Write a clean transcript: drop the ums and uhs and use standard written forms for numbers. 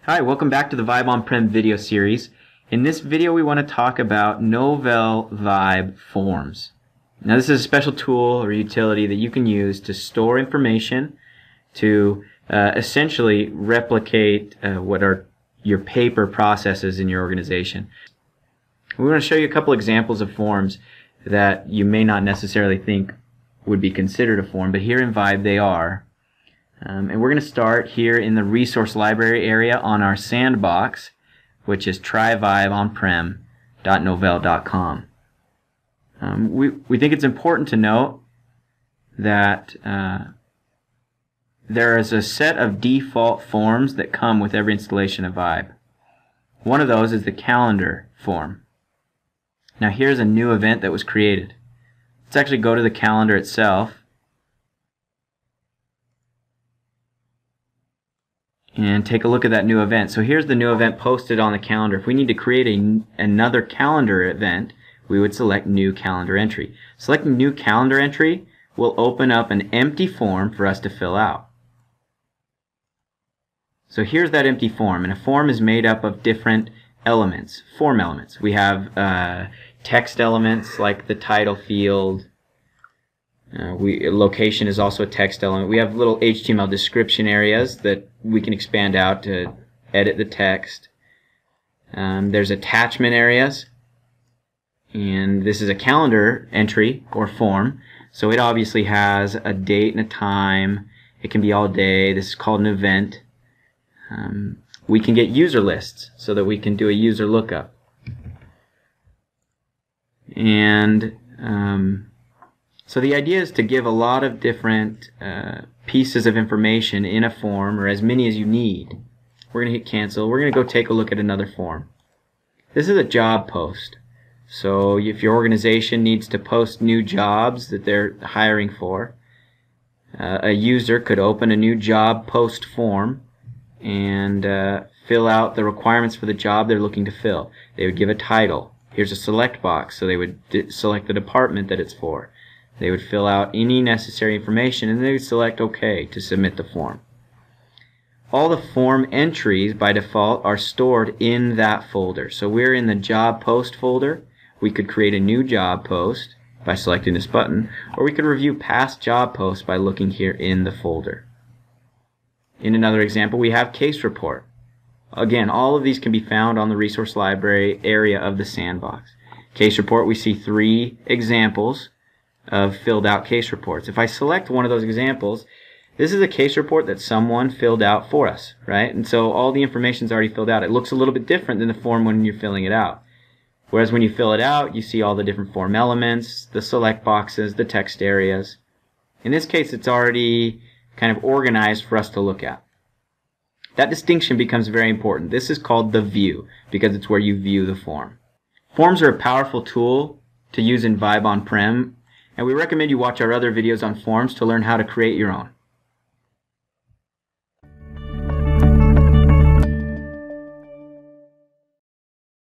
Hi, welcome back to the Vibe On-Prem video series. In this video we want to talk about Novell Vibe forms. Now this is a special tool or utility that you can use to store information, to essentially replicate what are your paper processes in your organization. We want to show you a couple examples of forms that you may not necessarily think would be considered a form, but here in Vibe they are. And we're going to start here in the resource library area on our sandbox, which is tryvibeonprem.novell.com. We think it's important to note that there is a set of default forms that come with every installation of Vibe. One of those is the calendar form. Now here's a new event that was created. Let's actually go to the calendar itself and take a look at that new event. So here's the new event posted on the calendar. If we need to create another calendar event, we would select New Calendar Entry. Selecting New Calendar Entry will open up an empty form for us to fill out. So here's that empty form, and a form is made up of different elements, form elements. We have text elements like the title field. Location is also a text element. We have little HTML description areas that we can expand out to edit the text. There's attachment areas, and this is a calendar entry or form, so it obviously has a date and a time. It can be all day. This is called an event. We can get user lists so that we can do a user lookup. And so the idea is to give a lot of different pieces of information in a form, or as many as you need. We're going to hit cancel. We're going to go take a look at another form. This is a job post. So if your organization needs to post new jobs that they're hiring for, a user could open a new job post form and fill out the requirements for the job they're looking to fill. They would give a title. Here's a select box, so they would select the department that it's for. They would fill out any necessary information, and they would select OK to submit the form. All the form entries by default are stored in that folder. So we're in the job post folder. We could create a new job post by selecting this button, or we could review past job posts by looking here in the folder. In another example, we have case report. Again, all of these can be found on the resource library area of the sandbox. Case report, we see 3 examples of filled out case reports. If I select one of those examples, this is a case report that someone filled out for us, right? And so all the information is already filled out. It looks a little bit different than the form when you're filling it out. Whereas when you fill it out, you see all the different form elements, the select boxes, the text areas. In this case, it's already kind of organized for us to look at. That distinction becomes very important. This is called the view because it's where you view the form. Forms are a powerful tool to use in Vibe On-Prem, and we recommend you watch our other videos on forms to learn how to create your own.